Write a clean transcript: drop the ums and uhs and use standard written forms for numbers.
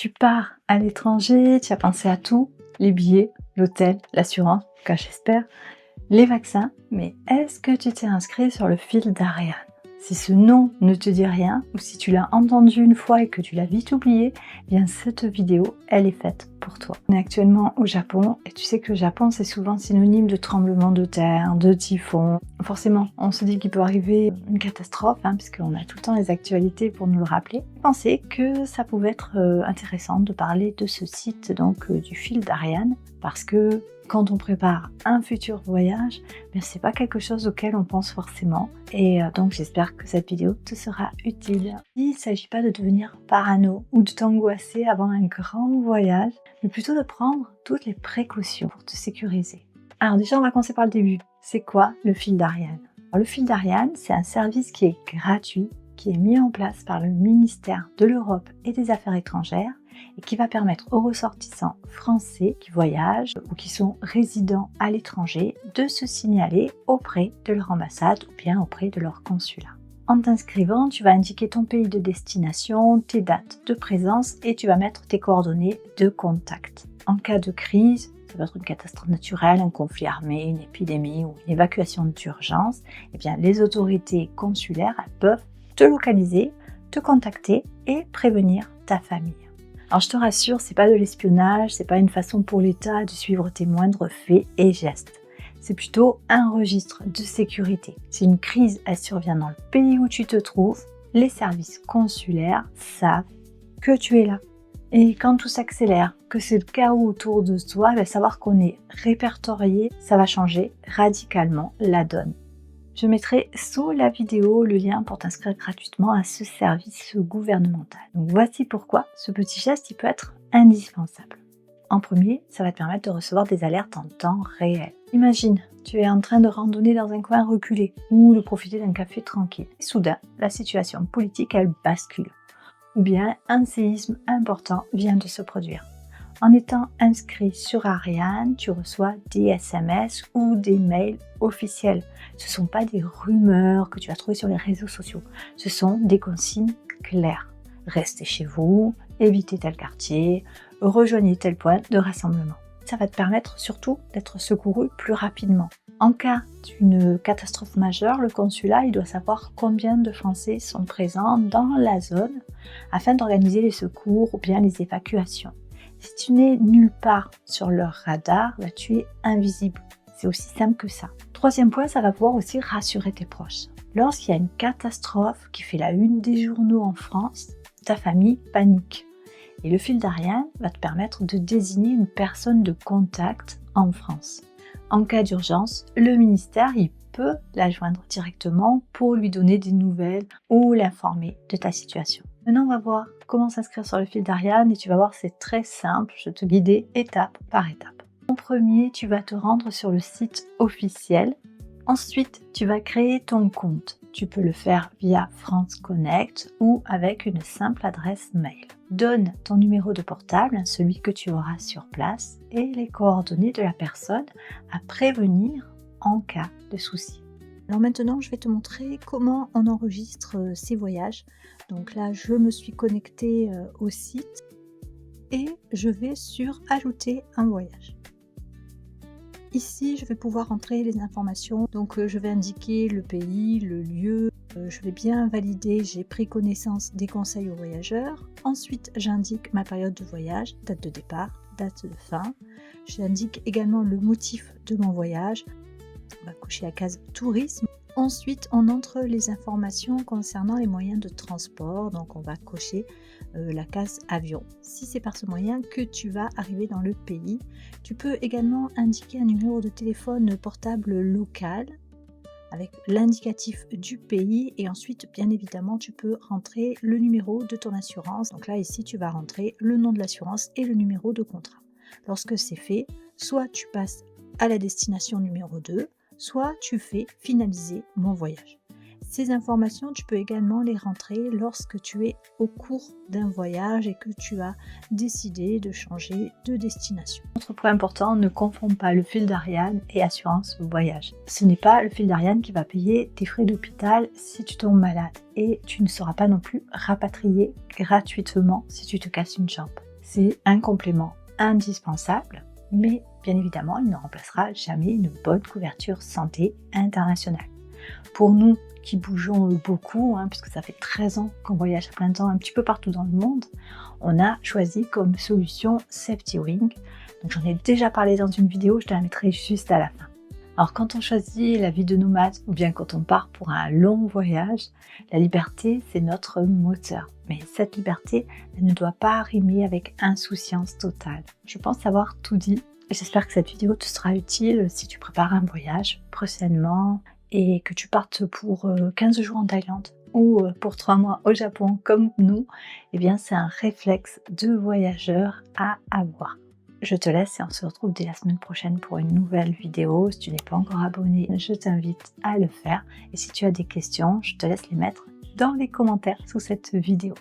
Tu pars à l'étranger, tu as pensé à tout, les billets, l'hôtel, l'assurance, en tout cas j'espère, les vaccins, mais est-ce que tu t'es inscrit sur le fil d'Ariane? Si ce nom ne te dit rien, ou si tu l'as entendu une fois et que tu l'as vite oublié, eh bien cette vidéo, elle est faite pour toi. On est actuellement au Japon, et tu sais que le Japon, c'est souvent synonyme de tremblement de terre, de typhon. Forcément, on se dit qu'il peut arriver une catastrophe, puisqu'on a tout le temps les actualités pour nous le rappeler. Je pensais que ça pouvait être intéressant de parler de ce site, donc du fil d'Ariane, parce que quand on prépare un futur voyage, c'est pas quelque chose auquel on pense forcément. Et donc j'espère que cette vidéo te sera utile. Il ne s'agit pas de devenir parano ou de t'angoisser avant un grand voyage, mais plutôt de prendre toutes les précautions pour te sécuriser. Alors déjà, on va commencer par le début. C'est quoi le fil d'Ariane? Alors, le fil d'Ariane, c'est un service qui est gratuit, qui est mis en place par le ministère de l'Europe et des Affaires étrangères, et qui va permettre aux ressortissants français qui voyagent ou qui sont résidents à l'étranger de se signaler auprès de leur ambassade ou bien auprès de leur consulat. En t'inscrivant, tu vas indiquer ton pays de destination, tes dates de présence et tu vas mettre tes coordonnées de contact. En cas de crise, ça peut être une catastrophe naturelle, un conflit armé, une épidémie ou une évacuation d'urgence, les autorités consulaires elles peuvent te localiser, te contacter et prévenir ta famille. Alors je te rassure, c'est pas de l'espionnage, c'est pas une façon pour l'État de suivre tes moindres faits et gestes. C'est plutôt un registre de sécurité. Si une crise elle survient dans le pays où tu te trouves, les services consulaires savent que tu es là. Et quand tout s'accélère, que c'est le chaos autour de toi, savoir qu'on est répertorié, ça va changer radicalement la donne. Je mettrai sous la vidéo le lien pour t'inscrire gratuitement à ce service gouvernemental. Donc voici pourquoi ce petit geste il peut être indispensable. En premier, ça va te permettre de recevoir des alertes en temps réel. Imagine, tu es en train de randonner dans un coin reculé ou de profiter d'un café tranquille. Et soudain, la situation politique elle bascule. Ou bien un séisme important vient de se produire. En étant inscrit sur Ariane, tu reçois des SMS ou des mails officiels. Ce ne sont pas des rumeurs que tu vas trouver sur les réseaux sociaux. Ce sont des consignes claires. Restez chez vous, évitez tel quartier, rejoignez tel point de rassemblement. Ça va te permettre surtout d'être secouru plus rapidement. En cas d'une catastrophe majeure, le consulat il doit savoir combien de Français sont présents dans la zone afin d'organiser les secours ou bien les évacuations. Si tu n'es nulle part sur leur radar, tu es invisible. C'est aussi simple que ça. Troisième point, ça va pouvoir aussi rassurer tes proches. Lorsqu'il y a une catastrophe qui fait la une des journaux en France, ta famille panique. Et le fil d'Ariane va te permettre de désigner une personne de contact en France. En cas d'urgence, le ministère il peut la joindre directement pour lui donner des nouvelles ou l'informer de ta situation. Maintenant, on va voir comment s'inscrire sur le fil d'Ariane et tu vas voir, c'est très simple, je vais te guider étape par étape. En premier, tu vas te rendre sur le site officiel. Ensuite, tu vas créer ton compte. Tu peux le faire via France Connect ou avec une simple adresse mail. Donne ton numéro de portable, celui que tu auras sur place, et les coordonnées de la personne à prévenir en cas de souci. Alors maintenant, je vais te montrer comment on enregistre ces voyages. Donc là, je me suis connectée au site et je vais sur Ajouter un voyage. Ici, je vais pouvoir entrer les informations. Donc je vais indiquer le pays, le lieu. Je vais bien valider, j'ai pris connaissance des conseils aux voyageurs. Ensuite, j'indique ma période de voyage, date de départ, date de fin. J'indique également le motif de mon voyage. On va cocher la case tourisme. Ensuite, on entre les informations concernant les moyens de transport. Donc, on va cocher la case avion. Si c'est par ce moyen que tu vas arriver dans le pays, tu peux également indiquer un numéro de téléphone portable local avec l'indicatif du pays et ensuite, bien évidemment, tu peux rentrer le numéro de ton assurance. Donc là, ici, tu vas rentrer le nom de l'assurance et le numéro de contrat. Lorsque c'est fait, soit tu passes à la destination numéro 2, soit tu fais finaliser mon voyage. Ces informations, tu peux également les rentrer lorsque tu es au cours d'un voyage et que tu as décidé de changer de destination. Autre point important, ne confonds pas le fil d'Ariane et assurance voyage. Ce n'est pas le fil d'Ariane qui va payer tes frais d'hôpital si tu tombes malade et tu ne seras pas non plus rapatrié gratuitement si tu te casses une jambe. C'est un complément indispensable, mais bien évidemment, il ne remplacera jamais une bonne couverture santé internationale. Pour nous qui bougeons beaucoup, puisque ça fait 13 ans qu'on voyage à plein temps un petit peu partout dans le monde, on a choisi comme solution Safety Wing. Donc j'en ai déjà parlé dans une vidéo, je te la mettrai juste à la fin. Alors quand on choisit la vie de nomade ou bien quand on part pour un long voyage, la liberté c'est notre moteur. Mais cette liberté, elle ne doit pas rimer avec insouciance totale. Je pense avoir tout dit. J'espère que cette vidéo te sera utile si tu prépares un voyage prochainement et que tu partes pour 15 jours en Thaïlande ou pour 3 mois au Japon comme nous. Eh bien c'est un réflexe de voyageur à avoir. Je te laisse et on se retrouve dès la semaine prochaine pour une nouvelle vidéo. Si tu n'es pas encore abonné, je t'invite à le faire. Et si tu as des questions, je te laisse les mettre dans les commentaires sous cette vidéo.